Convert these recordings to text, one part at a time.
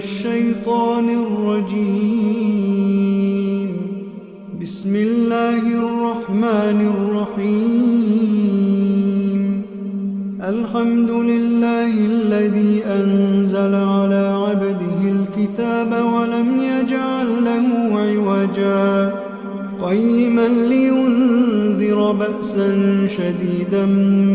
الشيطان الرجيم. بسم الله الرحمن الرحيم. الحمد لله الذي أنزل على عبده الكتاب ولم يجعل له عوجا قيما لينذر بأسا شديدا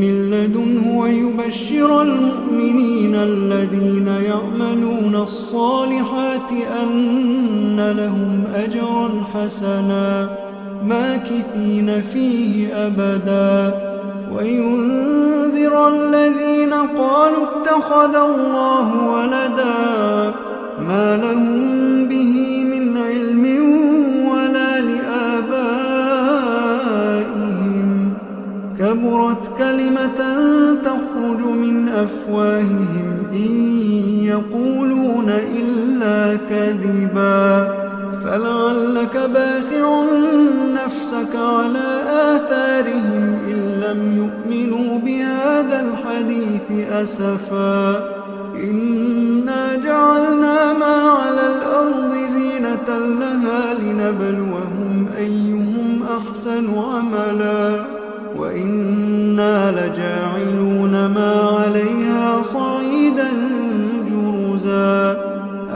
من لدنه ويبشر المؤمنين الذين يعملون الصالحات أن لهم أجرا حسنا ماكثين فيه أبدا وينذر الذين قالوا اتخذ الله ولدا ما لهم به من علم ولا لآبائهم كبرت كلمة تخرج من أفواههم إن يقولون إلا كذبا فلعلك باخع نفسك على آثارهم إن لم يؤمنوا بهذا الحديث أسفا إنا جعلنا ما على الأرض زينة لها لنبلوهم أيهم أحسن عملا وإنا لجاعلون ما عليها صعيدا جرزا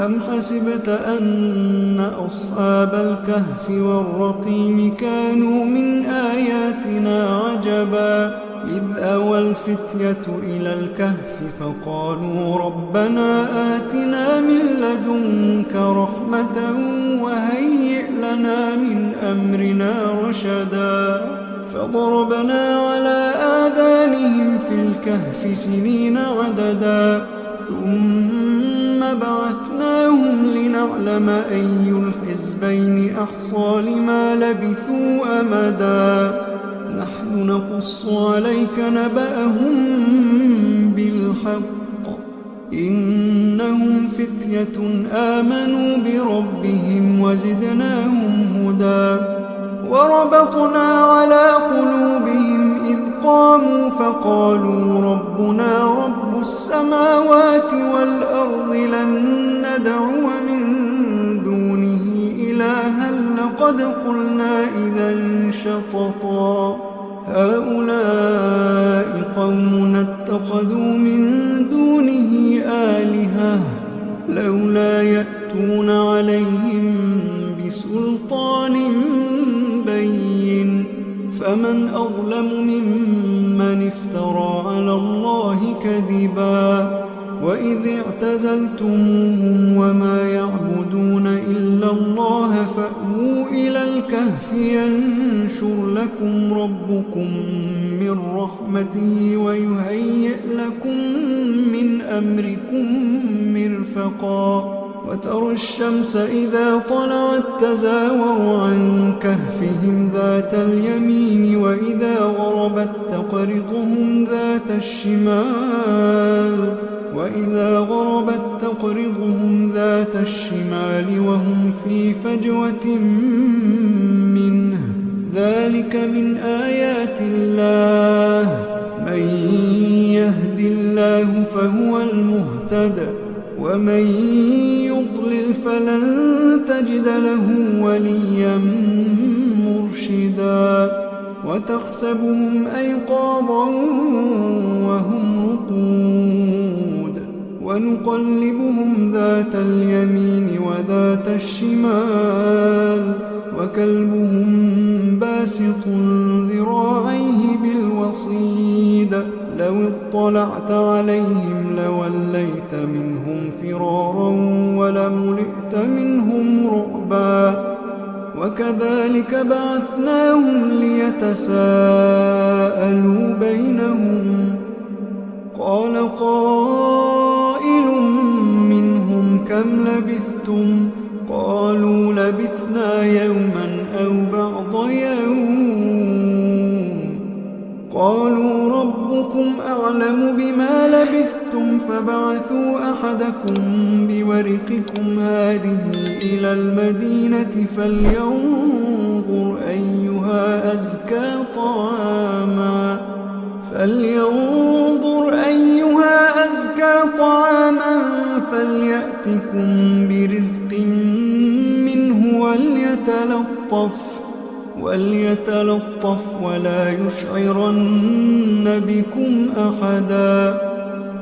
أم حسبت أن أصحاب الكهف والرقيم كانوا من آياتنا عجبا إذ أوى الفتية إلى الكهف فقالوا ربنا آتنا من لدنك رحمة وهيئ لنا من أمرنا رشدا فضربنا على آذانهم في الكهف سنين عددا ثم بعثناهم لنعلم أي الحزبين أحصى لما لبثوا أمدا نحن نقص عليك نبأهم بالحق إنهم فتية آمنوا بربهم وزدناهم هدى وربطنا على قلوبهم إذ قاموا فقالوا ربنا رب السماوات والأرض لن ندعو من دونه إلها لقد قلنا إذا شططا هؤلاء قومنا اتخذوا من دونه آلهة لولا يأتون عليهم بسلطان بين فمن أظلم ممن افترى على الله كذبا وإذ اعتزلتموهم وما يعبدون إلا الله فأووا إلى الكهف ينشر لكم ربكم من رحمته ويهيئ لكم من أمركم مرفقا وترى الشمس إذا طلعت تزاور عن كهفهم ذات اليمين وإذا غربت تقرضهم ذات الشمال وهم في فجوة منه ذلك من آيات الله من يهد الله فهو المهتد ومن يضلل فلن تجد له وليا مرشدا وتحسبهم أيقاظا وهم رقود ونقلبهم ذات اليمين وذات الشمال وكلبهم باسط ذراعيه بالوصيد لو اطلعت عليهم لوليت منهم فرارا ولملئت منهم رعبا وكذلك بعثناهم ليتساءلوا بينهم قال قائل منهم كم لبثتم قالوا لبثنا يوما أو بعض يوم قالوا ربكم أعلم بما لبثتم فبعثوا أحدكم بورقكم هذه إلى المدينة فلينظر أيها أزكى طعاما فليأتكم برزق منه وليتلطف ولا يشعرن بكم أحدا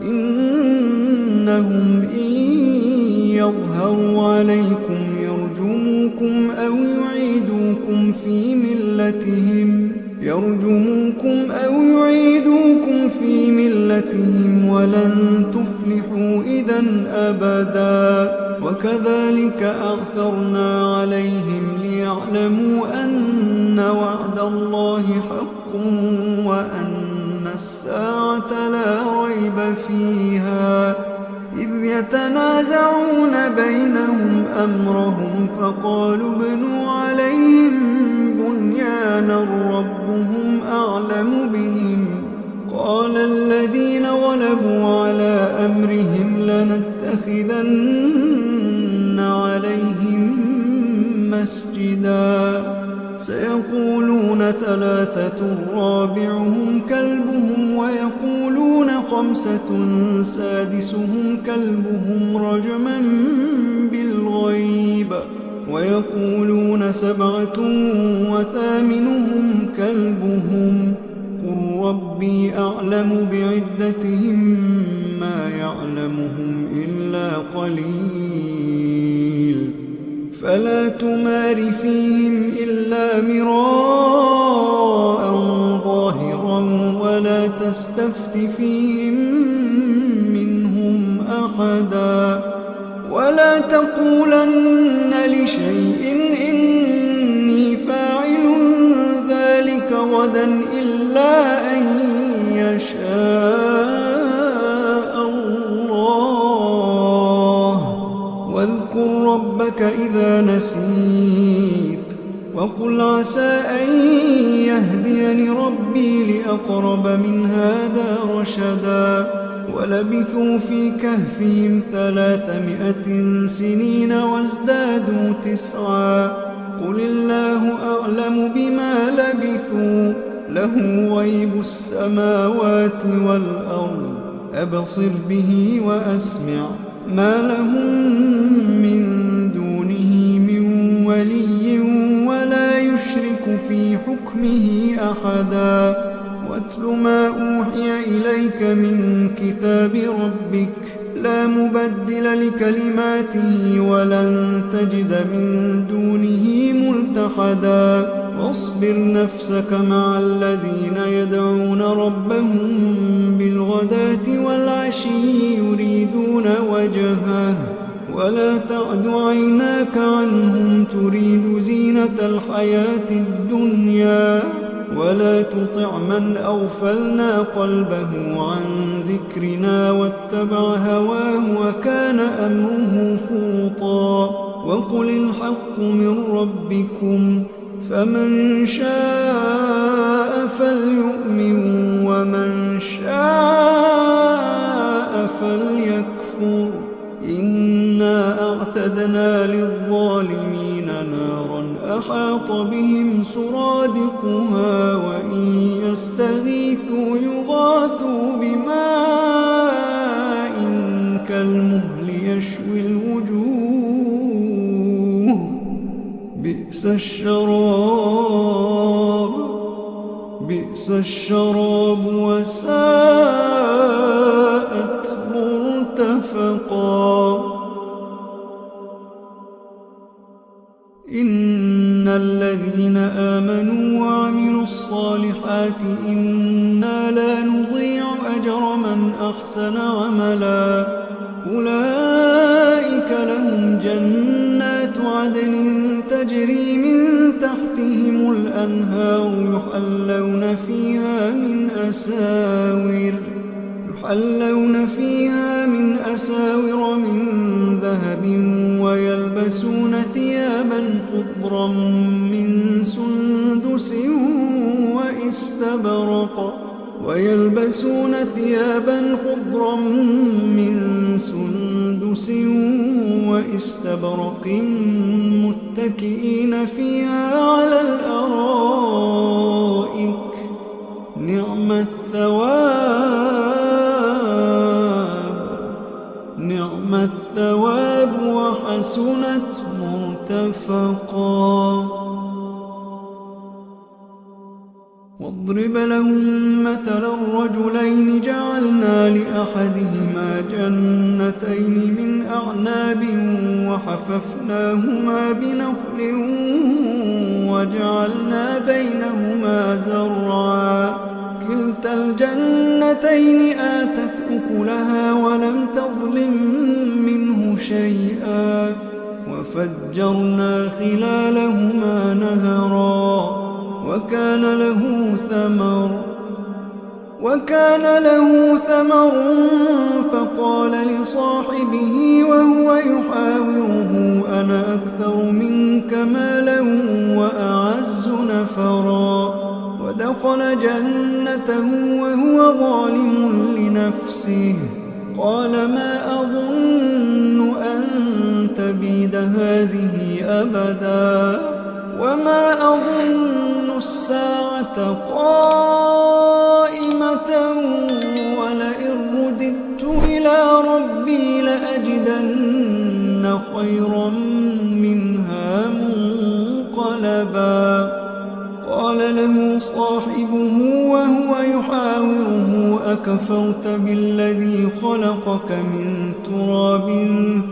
إنهم إن يظهروا عليكم يرجموكم أو يعيدوكم في ملتهم ولن تفلحوا إذا أبدا وكذلك أعثرنا عليهم ليعلموا أن وعد الله حق وأن الساعة لا ريب فيها إذ يتنازعون بينهم أمرهم فقالوا ابنوا عليهم بنيانا ربهم أعلم بهم قال الذين غلبوا على أمرهم لنتخذن عليهم مسجدا سيقولون 3 رابعهم كلبهم ويقولون 5 سادسهم كلبهم رجما بالغيب ويقولون 7 وثامنهم كلبهم قل ربي أعلم بعدتهم ما يعلمهم إلا قليل فلا تمار فيهم إلا مراء ظاهرا ولا تستفت فيهم منهم أحدا ولا تقولن لشيء إني فاعل ذلك غدا إلا أن يشاء الله واذكر ربك إذا نسيت وقل عسى أن يهديني ربي لأقرب من هذا رشدا ولبثوا في كهفهم 300 سنين وازدادوا 9 قل الله أعلم بما لبثوا له غيب السماوات والأرض أبصر به وأسمع ما لهم من دونه من ولي ولا يشرك في حكمه أحدا واتل ما أوحي إليك من كتاب ربك لا مبدل لكلماته ولن تجد من دونه ملتحدا واصبر نفسك مع الذين يدعون ربهم بالغداة والعشي يريدون وجهه ولا تعد عيناك عنهم تريد زينة الحياة الدنيا ولا تطع من أغفلنا قلبه عن ذكرنا واتبع هواه وكان أمره فرطا وقل الحق من ربكم فمن شاء فليؤمن ومن شاء فليكفر إنا أعتدنا للظالمين نارا أحاط بهم سرادقها وإن يستغيثوا يغاثوا بماء كالمهل يشوي الوجوه بئس الشراب وساءت مرتفقا إن الذين آمنوا وعملوا الصالحات إنا لا نضيع أجر من أحسن عملا أولئك لهم جنات عدن تجري من تحتهم الأنهار يحلون فيها من أساور من ذهب ويلبسون ثيابا خضرا من سندس وإستبرق متكئين فيها على الأرائك نعم الثواب نعم الثواب وحسنت مرتفقا. واضرب لهم مثلا الرجلين جعلنا لأحدهما جنتين من أعناب وحففناهما بنخل وجعلنا بينهما زرعا كلتا الجنتين آتت أكلها ولم تظلم منه شيئا وفجرنا خلالهما نهرا وكان له ثمر فقال لصاحبه وهو يحاوره أنا أكثر منك مالا وأعز نفرا ودخل جنته وهو ظالم لنفسه قال ما أظن أن تبيد هذه أبدا وما أظن الساعة قائمة ولئن رددت إلى ربي لأجدن خيرا منها منقلبا. قال له صاحبه وهو يحاوره أكفرت بالذي خلقك من تراب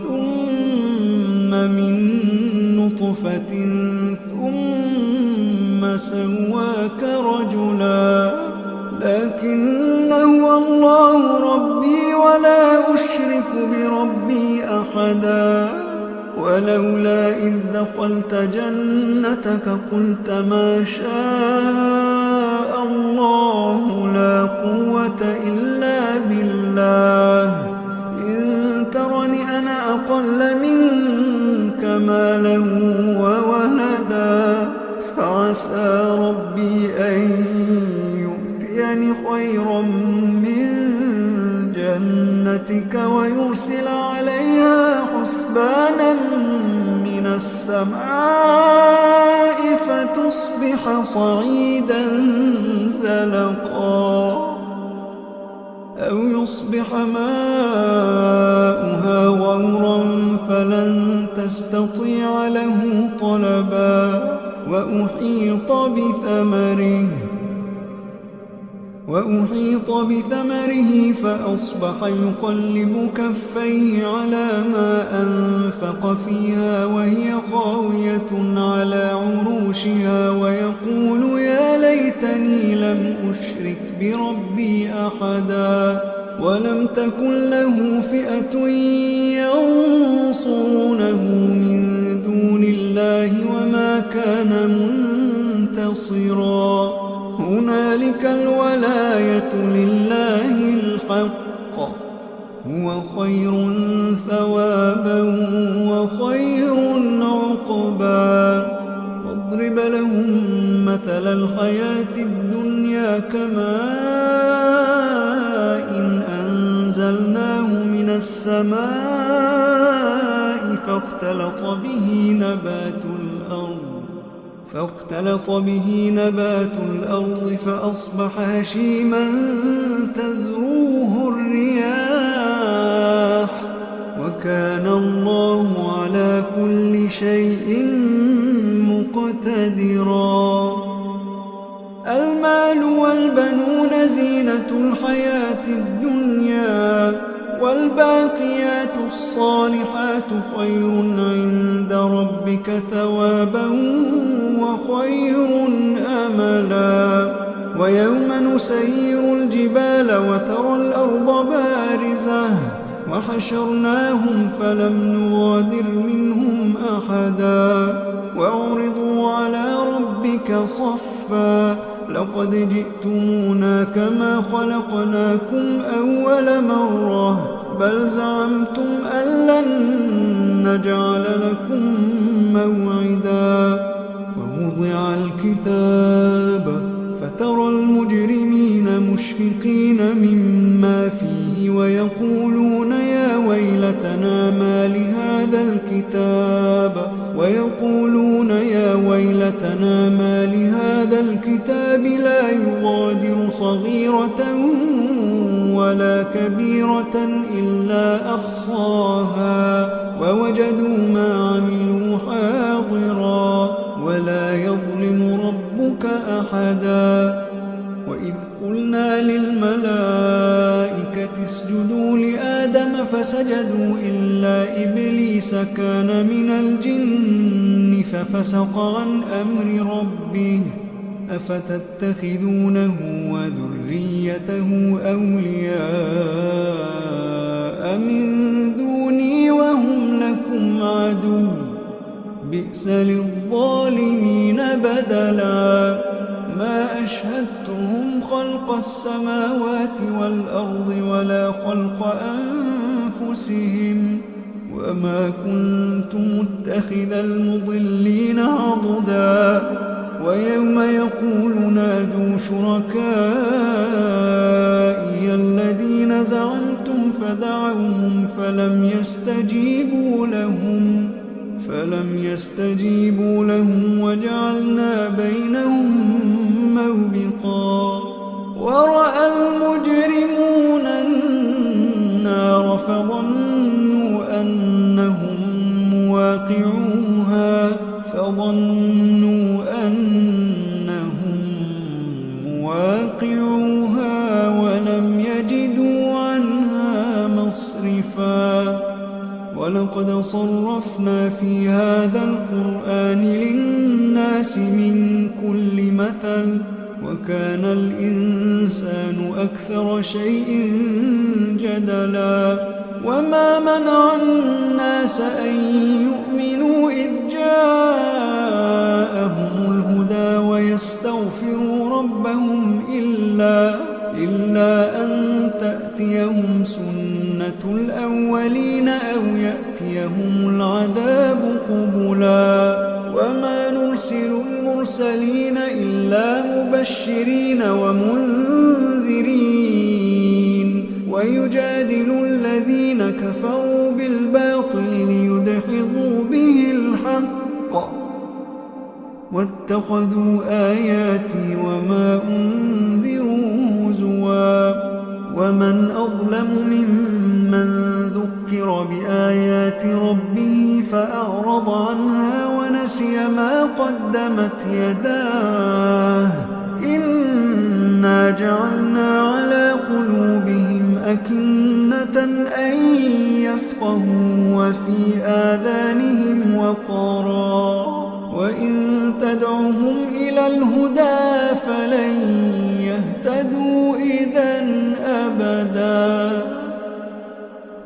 ثم من نطفة ثم سواك رجلا لكن هو الله ربي ولا أشرك بربي أحدا. ولولا إذ دخلت جنتك قلت ما شاء الله لا قوة إلا بالله إن ترني أنا أقل منك مالا وولدا فعسى ربي أن يؤتيني خيرا من جنتك ويرسل عليها حسبانا من السماء فتصبح صعيدا زلقا أو يصبح ماؤها غورا فلن تستطيع له طلبا وأحيط بثمره فأصبح يقلب كفيه على ما أنفق فيها وهي خاوية على عروشها ويقول يا ليتني لم أشرك بربي أحدا ولم تكن له فئة ينصرونه من دون الله وما كان منتصرا. هنالك الولاية لله الحق هو خير ثوابا وخير عقبا. واضرب لهم مثل الحياة الدنيا كماء إن أنزلناه من السماء فاختلط به نبات الأرض فأصبح هشيما تذروه الرياح وكان الله على كل شيء مقتدرا. المال والبنون زينة الحياة الدنيا والباقيات الصالحات خير عند ربك ثوابا وخير أملا. ويوم نسير الجبال وترى الأرض بارزة وحشرناهم فلم نغادر منهم أحدا وعرضوا على ربك صفا لقد جئتمونا كما خلقناكم أول مرة بل زعمتم أن لن نجعل لكم موعدا. ووضع الكتاب فترى المجرمين مشفقين مما فيه ويقولون يا ويلتنا ما لهذا الكتاب لا يغادر صغيرة ولا كبيرة إلا أحصاها ووجدوا ما عملوا حاضرا ولا يظلم ربك أحدا. وإذ قلنا للملائكة اسجدوا لآدم فسجدوا إلا إبليس كان من الجن ففسق عن أمر ربه أفتتخذونه وذريته أولياء من دوني وهم لكم عدو بئس للظالمين بدلا. ما أشهدتهم خلق السماوات والأرض ولا خلق أنفسهم وما كنت متخذ المضلين عضدا. ويوم يقول نادوا شركائي الذين زعمتم فدعوهم فلم يستجيبوا لهم وجعلنا بينهم موبقا. ورأى المجرمون النار فظنوا أنهم مواقعوها ولم يجدوا عنها مصرفا. ولقد صرفنا في هذا القرآن للناس من كل مثل وكان الإنسان أكثر شيء جدلا. وما منع الناس أن يؤمنوا إذ جاءهم الهدى ويستغفروا ربهم إلا أن تأتيهم سنة الأولين أو يأتيهم العذاب قبلا. وما نرسل المرسلين إلا مبشرين ومنذرين ويجادل الذين كفروا بالباطل ليدحضوا به الحق واتخذوا آياتي وما أنذروا هزوا. ومن أظلم ممن ذكر بآيات ربه فأعرض عنها ونسي ما قدمت يداه إنا جعلنا على قلوبهم أكنة أن يفقهوا وفي آذانهم وقرا وإن تدعهم إلى الهدى فلن يهتدوا إذا أبدا.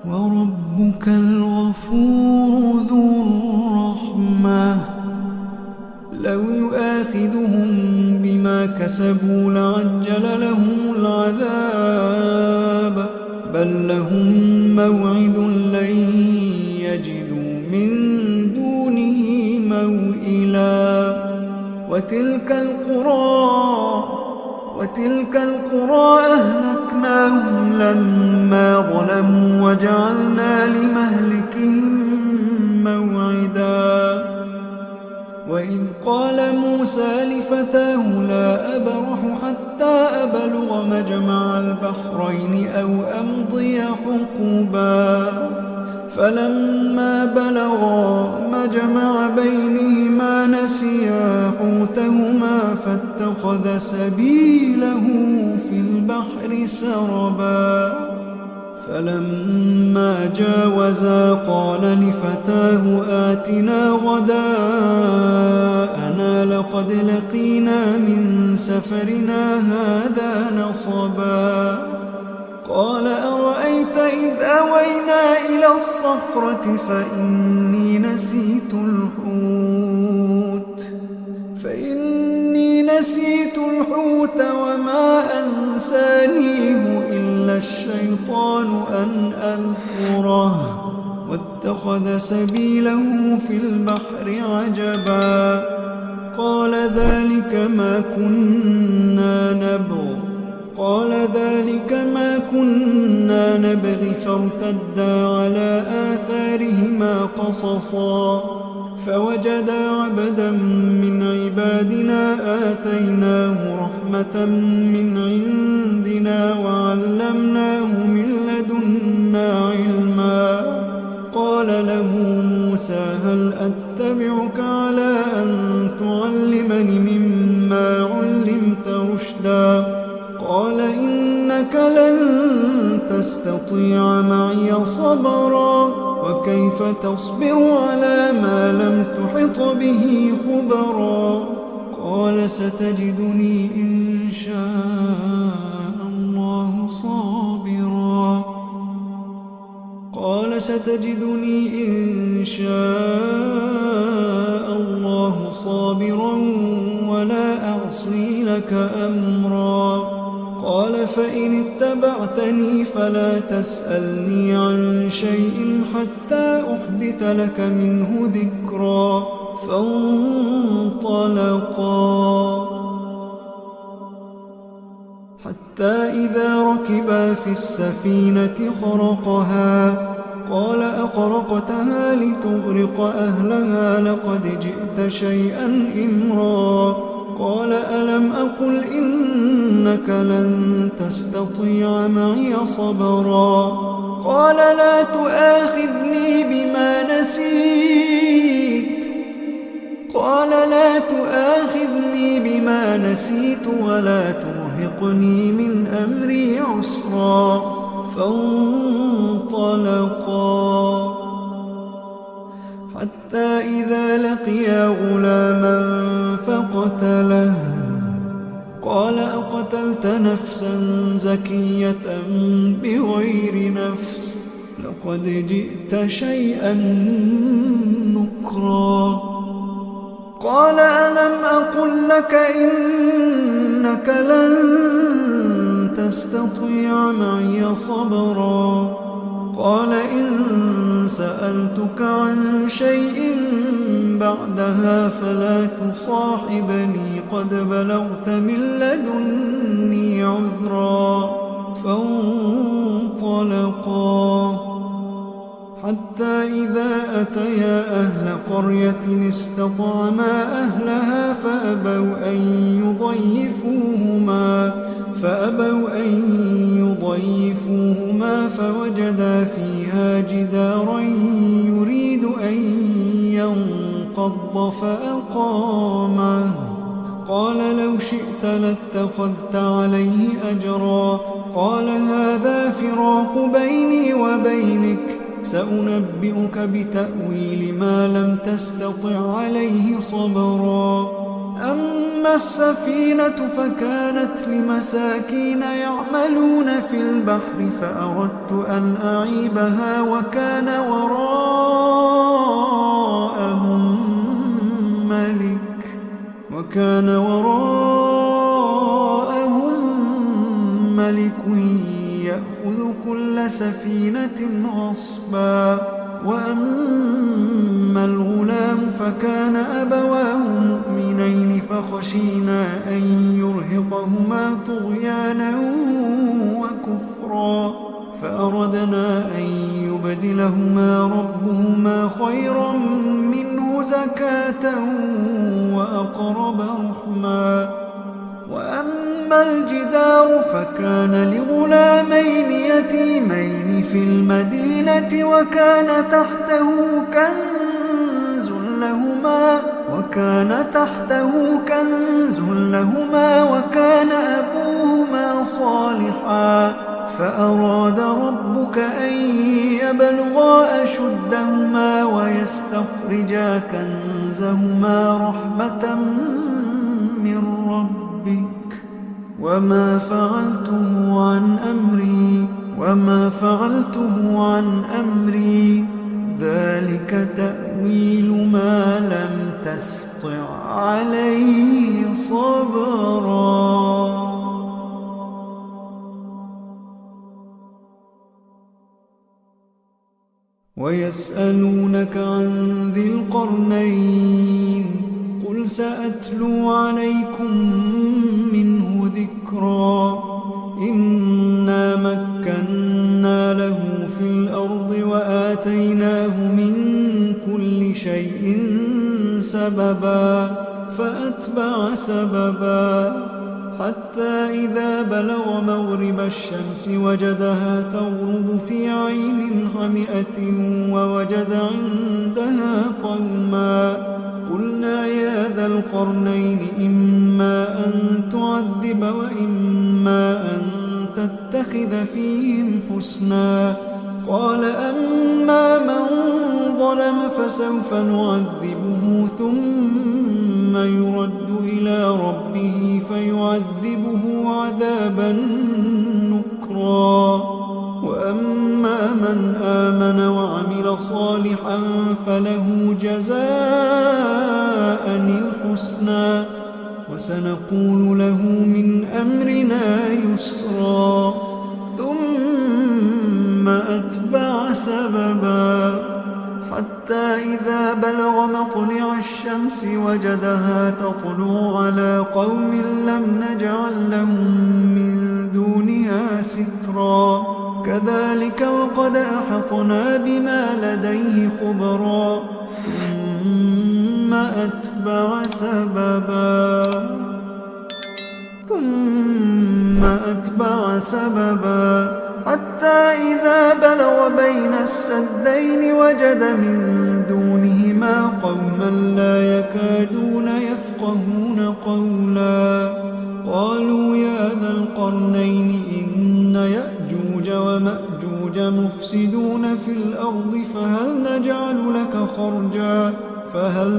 وربك الغفور ذو الرحمة لو يؤاخذهم بما كسبوا لعجل لهم العذاب بل لهم موعد لن يجدوا من دونه موئلا. وتلك القرى أهلكناهم لما ظلموا وجعلنا لمهلكهم موعدا. وإذ قال موسى لفتاه لا أبرح حتى أبلغ مجمع البحرين أو أمضي حقبا فلما بلغا مجمع بينهما نسيا حوتهما فاتخذ سبيله في البحر سربا. فلما جاوزا قال لفتاه آتنا غداءنا لقد لقينا من سفرنا هذا نصبا. قال أرأيت إذ أوينا إلى الصخرة فإني نسيت الحوت وما أنسانيه إلا الشيطان أن أذكره واتخذ سبيله في البحر عجبا. قال ذلك ما كنا نبغي فارتدا على آثارهما قصصا فوجدا عبدا من عبادنا آتيناه رحمة من عندنا وعلمناه قال له موسى هل أتبعك على أن تعلمني مما علمت رشدا قال إنك لن تستطيع معي صبرا وكيف تصبر على ما لم تحط به خبرا قال ستجدني إن شاء الله صابرا قال ستجدني إن شاء الله صابرا ولا أعصي لك أمرا قال فإن اتبعتني فلا تسألني عن شيء حتى أحدث لك منه ذكرا فانطلقا حتى إذا ركبا في السفينة خرقها قال أخرقتها لتغرق أهلها لقد جئت شيئا إمرا قال ألم أقل إنك لن تستطيع معي صبرا قال لا تؤاخذني بما نسيت ولا ترهقني من أمري عسرا فانطلقا حتى إذا لقيا غلاما فقتله قال أقتلت نفسا زكية بغير نفس لقد جئت شيئا نكرا قال ألم أقل لك إنك لن تستطيع معي صبرا قال إن سألتك عن شيء بعدها فلا تصاحبني قد بلغت من لدني عذرا فانطلقا حتى إذا أتيا أهل قرية استطعما أهلها فأبوا أن يضيفوهما فوجدا فيها جدارا يريد أن ينقض فأقامه قال لو شئت لاتخذت عليه أجرا قال هذا فراق بيني وبينك سأنبئك بتأويل ما لم تستطع عليه صبرا أما السفينة فكانت لمساكين يعملون في البحر فأردت أن أعيبها وكان وراءهم ملك يأخذ كل سفينة غصبا وأما الغلام فكان أبواه مؤمنين فخشينا أن يرهقهما طغيانا وكفرا فأردنا أن يبدلهما ربهما خيرا منه زكاة وأقرب رحما وأما الجدار فكان لغلامين يتيمين في المدينة وكان تحته كنز لهما وكان أبوهما صالحا فأراد ربك أن يبلغا أشدهما ويستخرجا كنزهما رحمة من ربك وما فعلته عن أمري ذلك تأويل ما لم تسطع عليه صبرا ويسألونك عن ذي القرنين قل سأتلو عليكم منه ذكرا إنا مكنا له في الأرض وآتيناه من كل شيء سببا فأتبع سببا حتى إذا بلغ مغرب الشمس وجدها تغرب في عين حمئة ووجد عندها قوما. قلنا يا ذا القرنين إما أن تعذب وإما أن تتخذ فيهم حسنا. قال أما من ظلم فسوف نعذبه ثم يرد إلى ربه فيعذبه عذابا نكرا. وأما من آمن وعمل صالحا فله جزاء الحسنى وسنقول له من أمرنا يسرا. ثم أتبع سببا حتى إذا بلغ مطلع الشمس وجدها تطلع على قوم لم نجعل لهم من دونها سترا. كذلك وقد أحطنا بما لديه خبرا. ثم أتبع سببا حتى إذا بلغ بين السدين وجد من دونهما قوما لا يكادون يفقهون قولا. قالوا يا ذا القرنين إن يأجوج ومأجوج مفسدون في الأرض فهل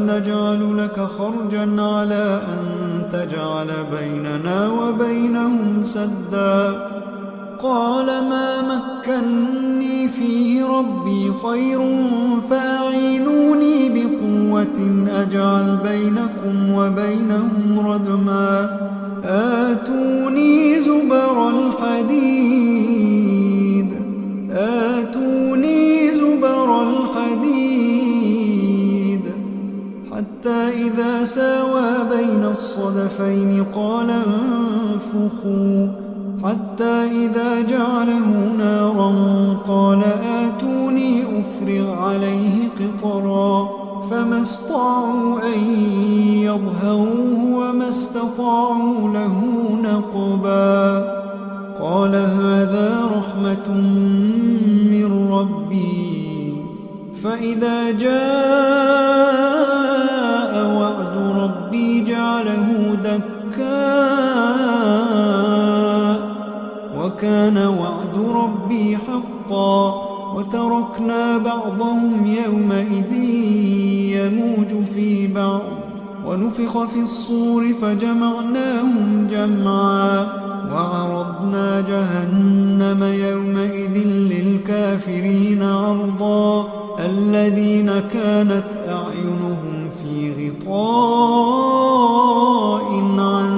نجعل لك خرجا على أن تجعل بيننا وبينهم سدا. قال ما مكني فيه ربي خير فأعينوني بقوة أجعل بينكم وبينهم ردما. آتوني زبر الحديد حتى إذا ساوى بين الصدفين قال انفخوا حتى إذا جعله نارا قال آتوني أفرغ عليه قطرا. فما استطاعوا أن يظهروه وما استطاعوا له نقبا. قال هذا رحمة من ربي فإذا جاء وعد ربي جعله دكا وكان وعد ربي حقا. وتركنا بعضهم يومئذ يموج في بعض ونفخ في الصور فجمعناهم جمعا. وعرضنا جهنم يومئذ للكافرين عرضا. الذين كانت أعينهم في غطاء عن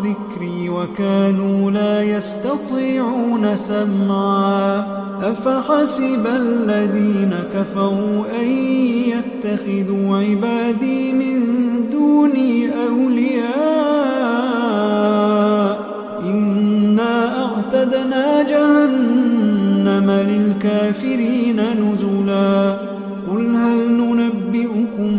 ذكري وكانوا لا يستطيعون سمعا. أفحسب الذين كفروا أن يتخذوا عبادي من دوني أولياء إنا أعتدنا جهنم للكافرين نزلا. قل هل ننبئكم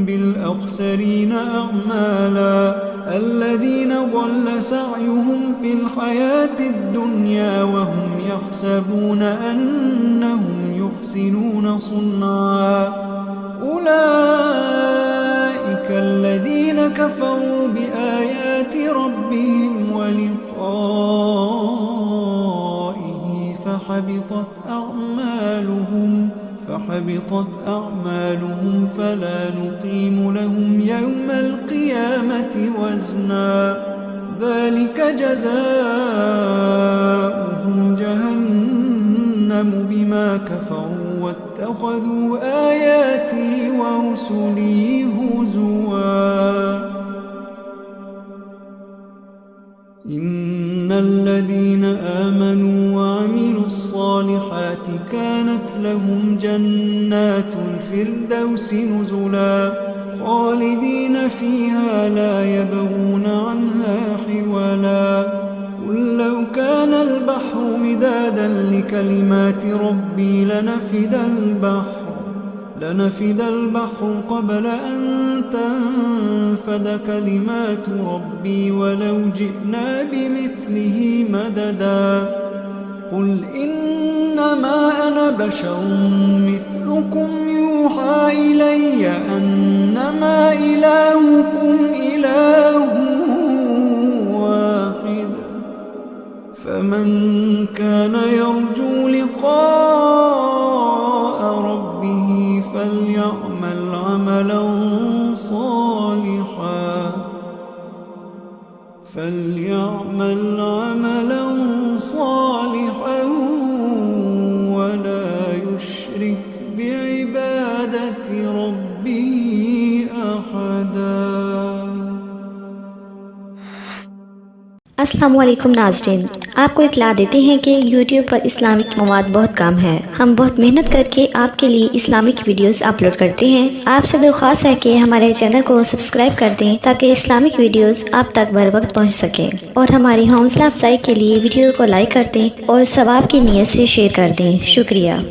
بالأخسرين أعمالا الذين ضل سعيهم في الحياة الدنيا وهم يحسبون أنهم يحسنون صنعا. أولئك الذين كفروا بآيات ربهم ولقائه فحبطت أعمالهم فلا نقيم لهم يوم القيامة وزنا. ذلك جزاؤهم جهنم بما كفروا واتخذوا آياتي ورسلي هزوا. إن الذين آمنوا وعملوا الصالحات كانت لهم جنات الفردوس نزلا خالدين فيها لا يبغون عنها حولا. قل لو كان البحر مدادا لكلمات ربي لنفد البحر لنفد البحر قبل أن تنفد كلمات ربي ولو جئنا بمثله مددا قل إنما أنا بشر مثلكم يوحى إلي أنما إلهكم إله واحد فمن كان يرجو لقاء ربه فليعمل عملا صالحا ولا يشرك بعبادة ربه أحدا। अस्सलाम वालेकुम नाज़रीन, आपको इत्तला देते हैं कि YouTube पर इस्लामिक मवाद बहुत कम है। हम बहुत मेहनत करके आपके लिए इस्लामिक वीडियोस अपलोड करते हैं। आपसे दरख्वास्त है कि हमारे चैनल को सब्सक्राइब कर दें ताकि इस्लामिक वीडियोस आप तक बर वक्त पहुँच सकें और हमारी हौसला अफजाई के लिए वीडियो को लाइक कर दें और सवाब की नीयत से शेयर कर दें। शुक्रिया।